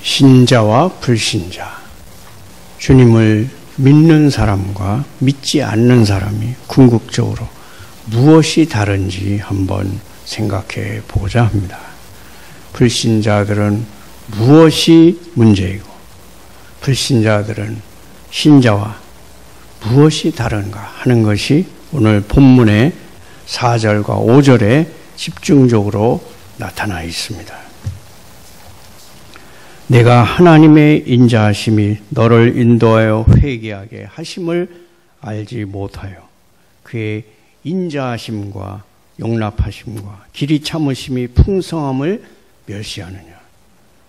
신자와 불신자, 주님을 믿는 사람과 믿지 않는 사람이 궁극적으로 무엇이 다른지 한번 생각해 보고자 합니다. 불신자들은 무엇이 문제이고 불신자들은 신자와 무엇이 다른가 하는 것이 오늘 본문의 4절과 5절에 집중적으로 나타나 있습니다. 내가 하나님의 인자하심이 너를 인도하여 회개하게 하심을 알지 못하여 그의 인자하심과 용납하심과 길이 참으심이 풍성함을 멸시하느냐.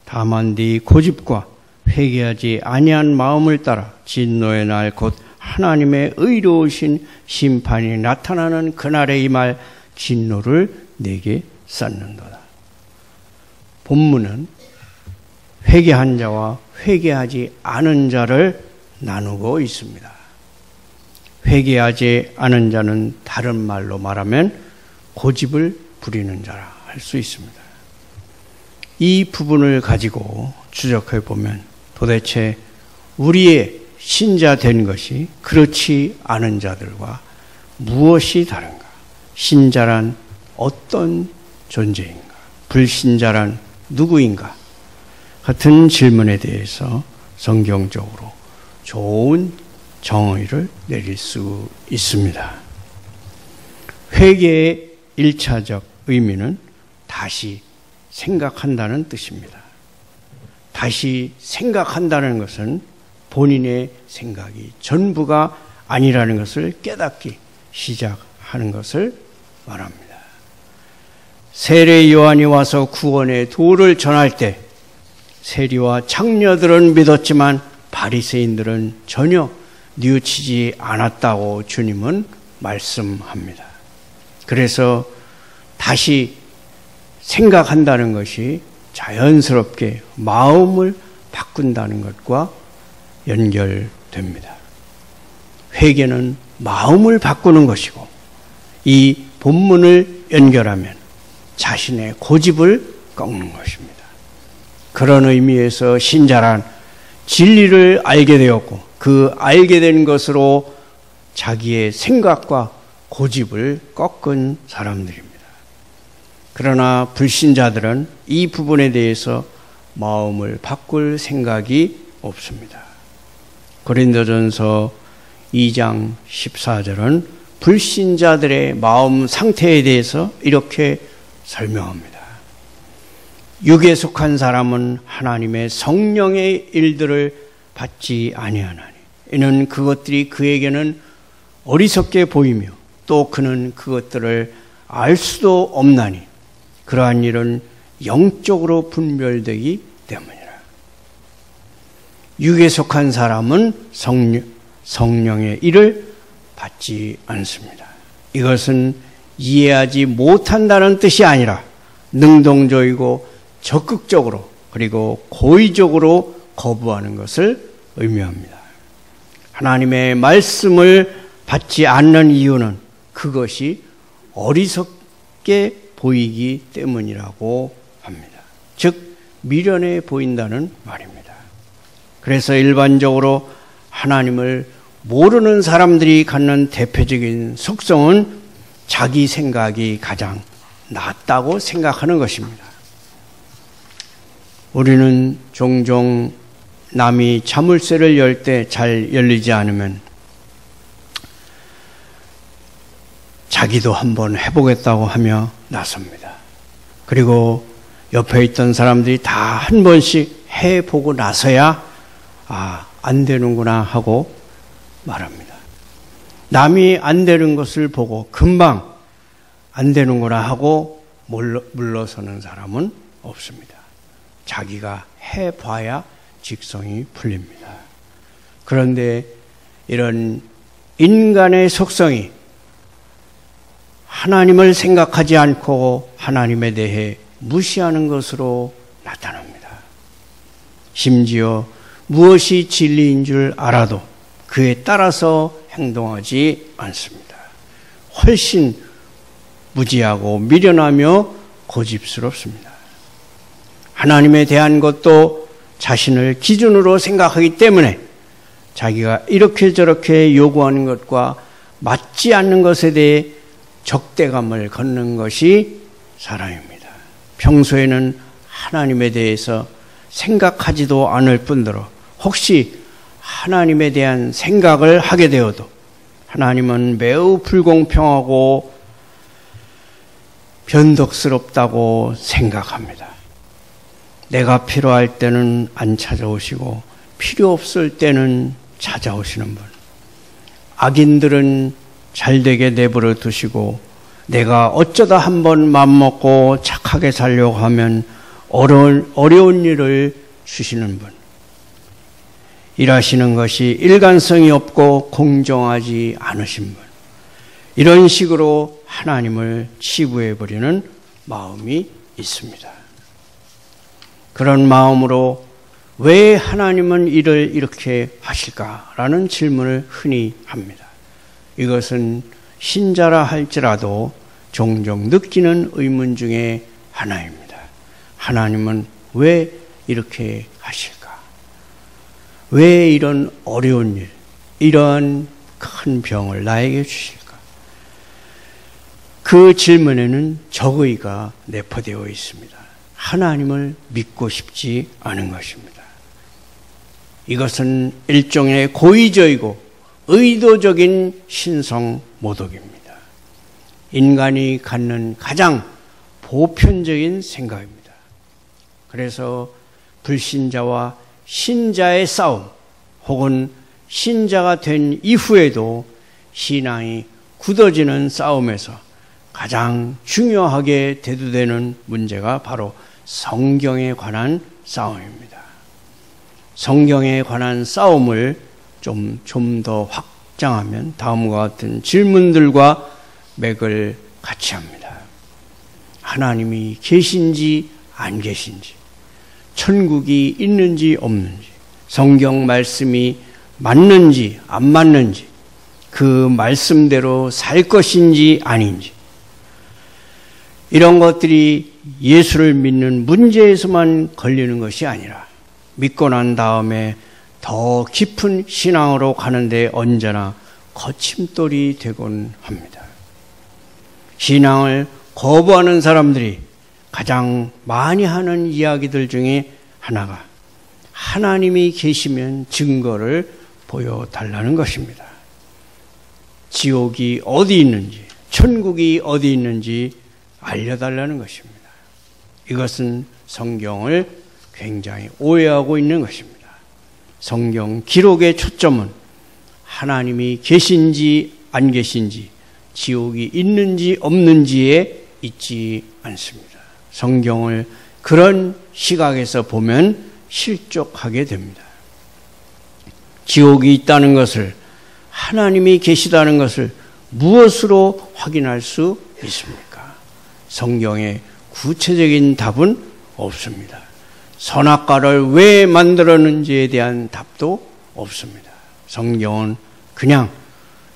다만 네 고집과 회개하지 아니한 마음을 따라 진노의 날 곧 하나님의 의로우신 심판이 나타나는 그날에 임할 진노를 내게 쌓는도다. 본문은 회개한 자와 회개하지 않은 자를 나누고 있습니다. 회개하지 않은 자는 다른 말로 말하면 고집을 부리는 자라 할 수 있습니다. 이 부분을 가지고 추적해 보면 도대체 우리의 신자 된 것이 그렇지 않은 자들과 무엇이 다른가? 신자란 어떤 존재인가? 불신자란 누구인가? 같은 질문에 대해서 성경적으로 좋은 정의를 내릴 수 있습니다. 회개의 1차적 의미는 다시 생각한다는 뜻입니다. 다시 생각한다는 것은 본인의 생각이 전부가 아니라는 것을 깨닫기 시작하는 것을 말합니다. 세례 요한이 와서 구원의 도를 전할 때 세리와 창녀들은 믿었지만 바리새인들은 전혀 뉘우치지 않았다고 주님은 말씀합니다. 그래서 다시 생각한다는 것이 자연스럽게 마음을 바꾼다는 것과 연결됩니다. 회개는 마음을 바꾸는 것이고 이 본문을 연결하면 자신의 고집을 꺾는 것입니다. 그런 의미에서 신자란 진리를 알게 되었고 그 알게 된 것으로 자기의 생각과 고집을 꺾은 사람들입니다. 그러나 불신자들은 이 부분에 대해서 마음을 바꿀 생각이 없습니다. 고린도전서 2장 14절은 불신자들의 마음 상태에 대해서 이렇게 설명합니다. 육에 속한 사람은 하나님의 성령의 일들을 받지 아니하나니 이는 그것들이 그에게는 어리석게 보이며 또 그는 그것들을 알 수도 없나니 그러한 일은 영적으로 분별되기 때문이라. 육에 속한 사람은 성령의 일을 받지 않습니다. 이것은 이해하지 못한다는 뜻이 아니라 능동적이고 적극적으로 그리고 고의적으로 거부하는 것을 의미합니다. 하나님의 말씀을 받지 않는 이유는 그것이 어리석게 보이기 때문이라고 합니다. 즉 미련해 보인다는 말입니다. 그래서 일반적으로 하나님을 모르는 사람들이 갖는 대표적인 속성은 자기 생각이 가장 낫다고 생각하는 것입니다. 우리는 종종 남이 자물쇠를 열 때 잘 열리지 않으면 자기도 한번 해보겠다고 하며 나섭니다. 그리고 옆에 있던 사람들이 다 한 번씩 해보고 나서야 안 되는구나 하고 말합니다. 남이 안 되는 것을 보고 금방 안 되는구나 하고 물러서는 사람은 없습니다. 자기가 해봐야 직성이 풀립니다. 그런데 이런 인간의 속성이 하나님을 생각하지 않고 하나님에 대해 무시하는 것으로 나타납니다. 심지어 무엇이 진리인 줄 알아도 그에 따라서 행동하지 않습니다. 훨씬 무지하고 미련하며 고집스럽습니다. 하나님에 대한 것도 자신을 기준으로 생각하기 때문에 자기가 이렇게 저렇게 요구하는 것과 맞지 않는 것에 대해 적대감을 갖는 것이 사람입니다. 평소에는 하나님에 대해서 생각하지도 않을 뿐더러 혹시 하나님에 대한 생각을 하게 되어도 하나님은 매우 불공평하고 변덕스럽다고 생각합니다. 내가 필요할 때는 안 찾아오시고 필요 없을 때는 찾아오시는 분. 악인들은 잘되게 내버려 두시고 내가 어쩌다 한번 맘먹고 착하게 살려고 하면 어려운 일을 주시는 분. 일하시는 것이 일관성이 없고 공정하지 않으신 분. 이런 식으로 하나님을 치부해버리는 마음이 있습니다. 그런 마음으로 왜 하나님은 이를 이렇게 하실까라는 질문을 흔히 합니다. 이것은 신자라 할지라도 종종 느끼는 의문 중에 하나입니다. 하나님은 왜 이렇게 하실까? 왜 이런 어려운 일, 이런 큰 병을 나에게 주실까? 그 질문에는 적의가 내포되어 있습니다. 하나님을 믿고 싶지 않은 것입니다. 이것은 일종의 고의적이고 의도적인 신성 모독입니다. 인간이 갖는 가장 보편적인 생각입니다. 그래서 불신자와 신자의 싸움 혹은 신자가 된 이후에도 신앙이 굳어지는 싸움에서 가장 중요하게 대두되는 문제가 바로 성경에 관한 싸움입니다. 성경에 관한 싸움을 좀 더 확장하면 다음과 같은 질문들과 맥을 같이 합니다. 하나님이 계신지 안 계신지, 천국이 있는지 없는지, 성경 말씀이 맞는지 안 맞는지, 그 말씀대로 살 것인지 아닌지, 이런 것들이 예수를 믿는 문제에서만 걸리는 것이 아니라 믿고 난 다음에 더 깊은 신앙으로 가는데 언제나 거침돌이 되곤 합니다. 신앙을 거부하는 사람들이 가장 많이 하는 이야기들 중에 하나가 하나님이 계시면 증거를 보여달라는 것입니다. 지옥이 어디 있는지, 천국이 어디 있는지 알려달라는 것입니다. 이것은 성경을 굉장히 오해하고 있는 것입니다. 성경 기록의 초점은 하나님이 계신지 안 계신지, 지옥이 있는지 없는지에 있지 않습니다. 성경을 그런 시각에서 보면 실족하게 됩니다. 지옥이 있다는 것을, 하나님이 계시다는 것을 무엇으로 확인할 수 있습니까? 성경에 구체적인 답은 없습니다. 선악과를 왜 만들었는지에 대한 답도 없습니다. 성경은 그냥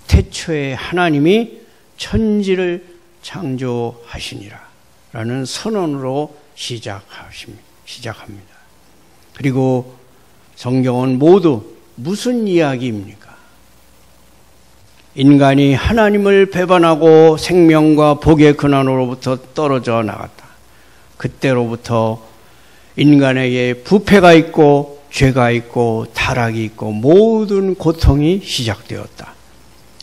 태초에 하나님이 천지를 창조하시니라 라는 선언으로 시작합니다. 그리고 성경은 모두 무슨 이야기입니까? 인간이 하나님을 배반하고 생명과 복의 근원으로부터 떨어져 나갔다. 그때로부터 인간에게 부패가 있고 죄가 있고 타락이 있고 모든 고통이 시작되었다.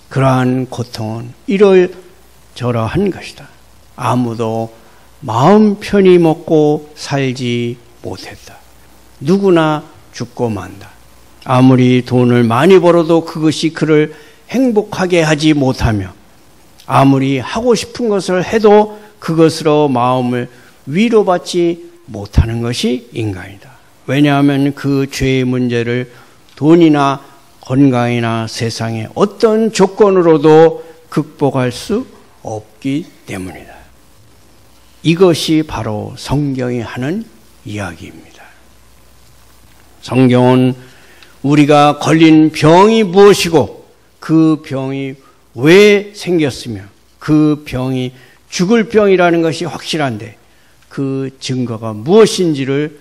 그러한 고통은 이러저러한 것이다. 아무도 마음 편히 먹고 살지 못했다. 누구나 죽고 만다. 아무리 돈을 많이 벌어도 그것이 그를 행복하게 하지 못하며 아무리 하고 싶은 것을 해도 그것으로 마음을 위로받지 못하는 것이 인간이다. 왜냐하면 그 죄의 문제를 돈이나 건강이나 세상의 어떤 조건으로도 극복할 수 없기 때문이다. 이것이 바로 성경이 하는 이야기입니다. 성경은 우리가 걸린 병이 무엇이고 그 병이 왜 생겼으며 그 병이 죽을 병이라는 것이 확실한데 그 증거가 무엇인지를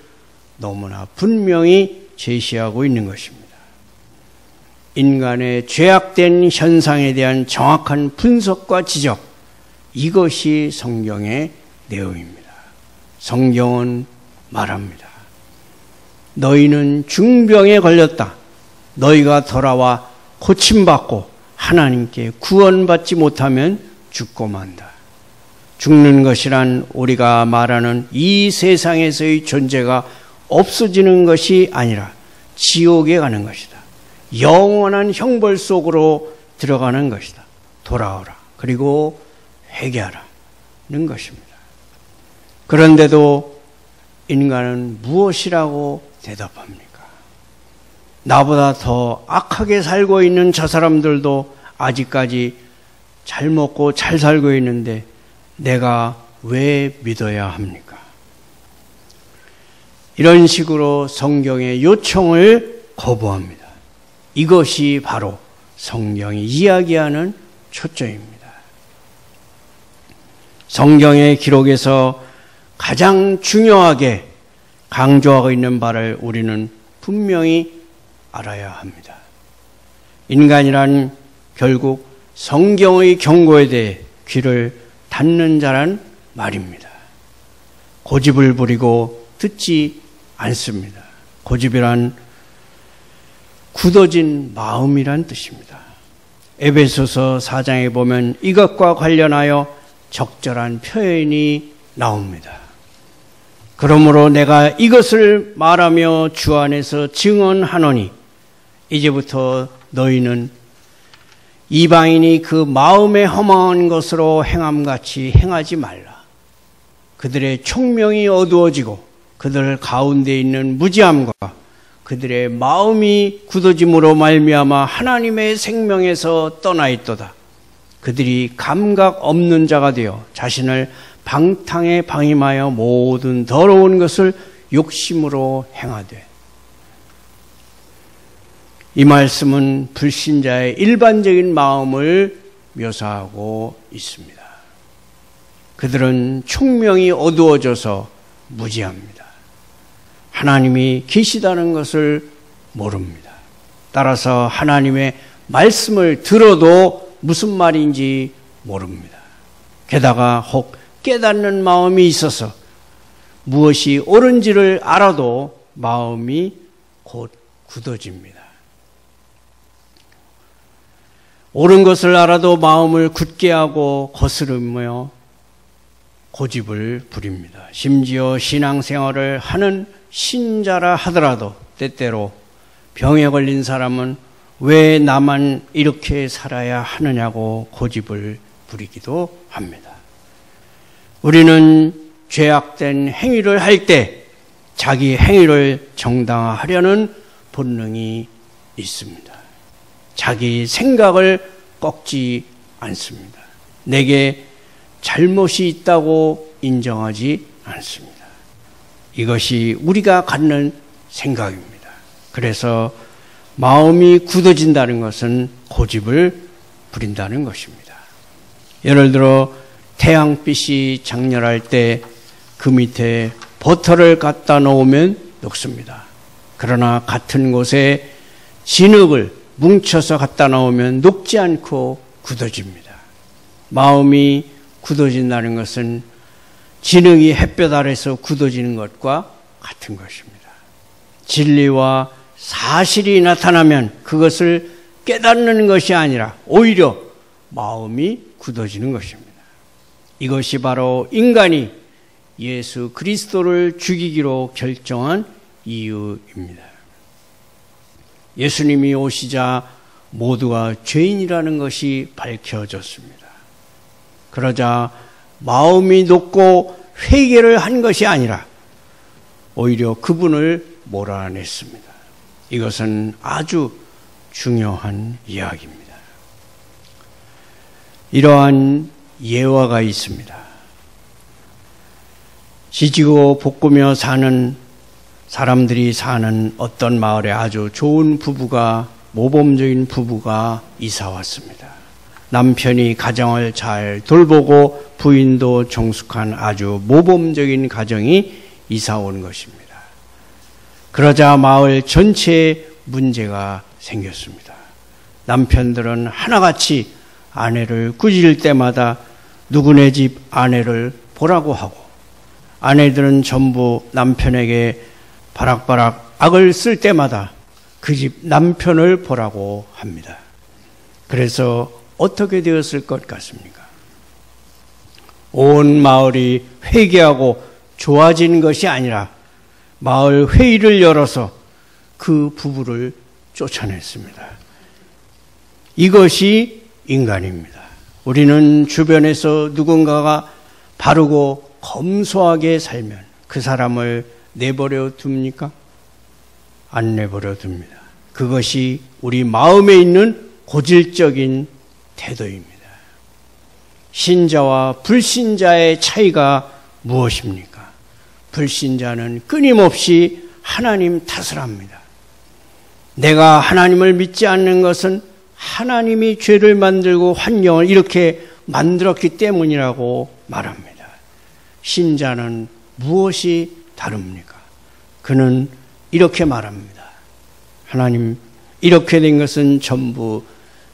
너무나 분명히 제시하고 있는 것입니다. 인간의 죄악된 현상에 대한 정확한 분석과 지적, 이것이 성경의 내용입니다. 성경은 말합니다. 너희는 중병에 걸렸다. 너희가 돌아와 고침받고 하나님께 구원받지 못하면 죽고 만다. 죽는 것이란 우리가 말하는 이 세상에서의 존재가 없어지는 것이 아니라 지옥에 가는 것이다. 영원한 형벌 속으로 들어가는 것이다. 돌아오라. 그리고 회개하라는 것입니다. 그런데도 인간은 무엇이라고 대답합니까? 나보다 더 악하게 살고 있는 저 사람들도 아직까지 잘 먹고 잘 살고 있는데 내가 왜 믿어야 합니까? 이런 식으로 성경의 요청을 거부합니다. 이것이 바로 성경이 이야기하는 초점입니다. 성경의 기록에서 가장 중요하게 강조하고 있는 바를 우리는 분명히 알아야 합니다. 인간이란 결국 성경의 경고에 대해 귀를 닫는 자란 말입니다. 고집을 부리고 듣지 않습니다. 고집이란 굳어진 마음이란 뜻입니다. 에베소서 4장에 보면 이것과 관련하여 적절한 표현이 나옵니다. 그러므로 내가 이것을 말하며 주 안에서 증언하노니 이제부터 너희는 이방인이 그 마음에 허망한 것으로 행함같이 행하지 말라. 그들의 총명이 어두워지고 그들 가운데 있는 무지함과 그들의 마음이 굳어짐으로 말미암아 하나님의 생명에서 떠나 있도다. 그들이 감각 없는 자가 되어 자신을 방탕에 방임하여 모든 더러운 것을 욕심으로 행하되. 이 말씀은 불신자의 일반적인 마음을 묘사하고 있습니다. 그들은 총명이 어두워져서 무지합니다. 하나님이 계시다는 것을 모릅니다. 따라서 하나님의 말씀을 들어도 무슨 말인지 모릅니다. 게다가 혹 깨닫는 마음이 있어서 무엇이 옳은지를 알아도 마음이 곧 굳어집니다. 옳은 것을 알아도 마음을 굳게 하고 거스르며 고집을 부립니다. 심지어 신앙생활을 하는 신자라 하더라도 때때로 병에 걸린 사람은 왜 나만 이렇게 살아야 하느냐고 고집을 부리기도 합니다. 우리는 죄악된 행위를 할 때 자기 행위를 정당화하려는 본능이 있습니다. 자기 생각을 꺾지 않습니다. 내게 잘못이 있다고 인정하지 않습니다. 이것이 우리가 갖는 생각입니다. 그래서 마음이 굳어진다는 것은 고집을 부린다는 것입니다. 예를 들어 태양빛이 장렬할 때 그 밑에 버터를 갖다 놓으면 녹습니다. 그러나 같은 곳에 진흙을 뭉쳐서 갖다 놓으면 녹지 않고 굳어집니다. 마음이 굳어진다는 것은 진흙이 햇볕 아래서 굳어지는 것과 같은 것입니다. 진리와 사실이 나타나면 그것을 깨닫는 것이 아니라 오히려 마음이 굳어지는 것입니다. 이것이 바로 인간이 예수 그리스도를 죽이기로 결정한 이유입니다. 예수님이 오시자 모두가 죄인이라는 것이 밝혀졌습니다. 그러자 마음이 높고 회개를 한 것이 아니라 오히려 그분을 몰아냈습니다. 이것은 아주 중요한 이야기입니다. 이러한 예화가 있습니다. 지지고 볶으며 사는 사람들이 사는 어떤 마을에 아주 좋은 부부가, 모범적인 부부가 이사 왔습니다. 남편이 가정을 잘 돌보고 부인도 정숙한 아주 모범적인 가정이 이사 온 것입니다. 그러자 마을 전체에 문제가 생겼습니다. 남편들은 하나같이 아내를 꾸짖을 때마다 누구네 집 아내를 보라고 하고, 아내들은 전부 남편에게 바락바락 악을 쓸 때마다 그 집 남편을 보라고 합니다. 그래서 어떻게 되었을 것 같습니까? 온 마을이 회개하고 좋아진 것이 아니라 마을 회의를 열어서 그 부부를 쫓아냈습니다. 이것이 인간입니다. 우리는 주변에서 누군가가 바르고 검소하게 살면 그 사람을 내버려 둡니까? 안 내버려 둡니다. 그것이 우리 마음에 있는 고질적인 태도입니다. 신자와 불신자의 차이가 무엇입니까? 불신자는 끊임없이 하나님 탓을 합니다. 내가 하나님을 믿지 않는 것은 하나님이 죄를 만들고 환경을 이렇게 만들었기 때문이라고 말합니다. 신자는 무엇이 다릅니까? 그는 이렇게 말합니다. 하나님, 이렇게 된 것은 전부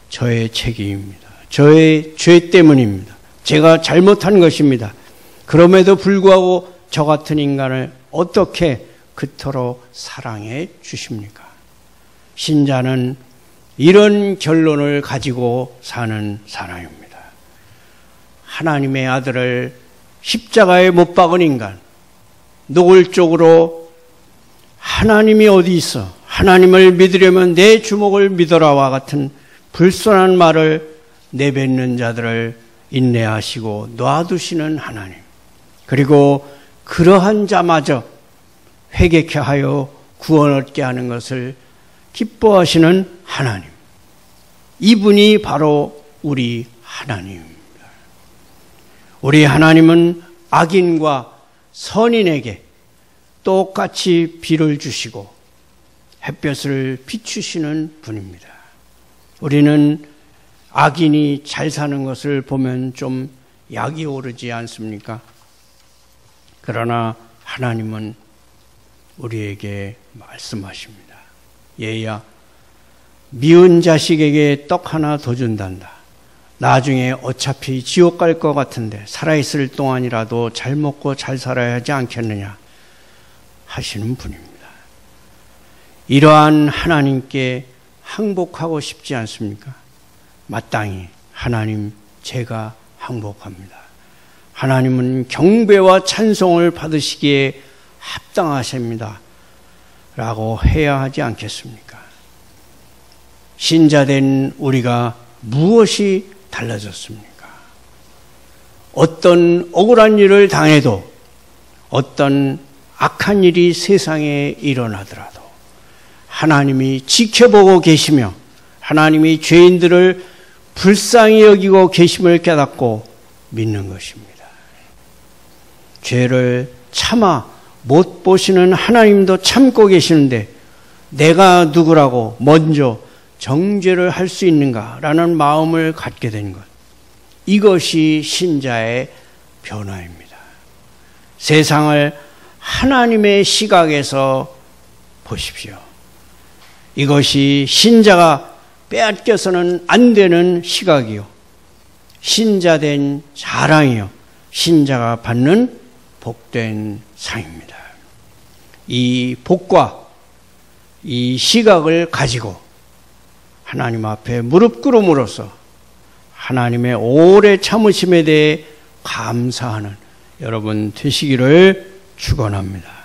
저의 책임입니다. 저의 죄 때문입니다. 제가 잘못한 것입니다. 그럼에도 불구하고 저 같은 인간을 어떻게 그토록 사랑해 주십니까? 신자는 이런 결론을 가지고 사는 사람입니다. 하나님의 아들을 십자가에 못 박은 인간, 노골적으로 하나님이 어디 있어? 하나님을 믿으려면 내 주먹을 믿어라와 같은 불손한 말을 내뱉는 자들을 인내하시고 놔두시는 하나님, 그리고 그러한 자마저 회개케 하여 구원 얻게 하는 것을 기뻐하시는 하나님, 이분이 바로 우리 하나님입니다. 우리 하나님은 악인과 선인에게 똑같이 비를 주시고 햇볕을 비추시는 분입니다. 우리는 악인이 잘 사는 것을 보면 좀 약이 오르지 않습니까? 그러나 하나님은 우리에게 말씀하십니다. 얘야, 미운 자식에게 떡 하나 더 준단다. 나중에 어차피 지옥 갈 것 같은데 살아있을 동안이라도 잘 먹고 잘 살아야 하지 않겠느냐 하시는 분입니다. 이러한 하나님께 항복하고 싶지 않습니까? 마땅히 하나님, 제가 항복합니다. 하나님은 경배와 찬송을 받으시기에 합당하십니다. 라고 해야 하지 않겠습니까? 신자된 우리가 무엇이 달라졌습니까? 어떤 억울한 일을 당해도, 어떤 악한 일이 세상에 일어나더라도 하나님이 지켜보고 계시며 하나님이 죄인들을 불쌍히 여기고 계심을 깨닫고 믿는 것입니다. 죄를 차마 못 보시는 하나님도 참고 계시는데 내가 누구라고 먼저 정죄를 할 수 있는가라는 마음을 갖게 된 것, 이것이 신자의 변화입니다. 세상을 하나님의 시각에서 보십시오. 이것이 신자가 빼앗겨서는 안 되는 시각이요, 신자된 자랑이요, 신자가 받는 복된 상입니다. 이 복과 이 시각을 가지고 하나님 앞에 무릎 꿇음으로써 하나님의 오래 참으심에 대해 감사하는 여러분 되시기를 축원합니다.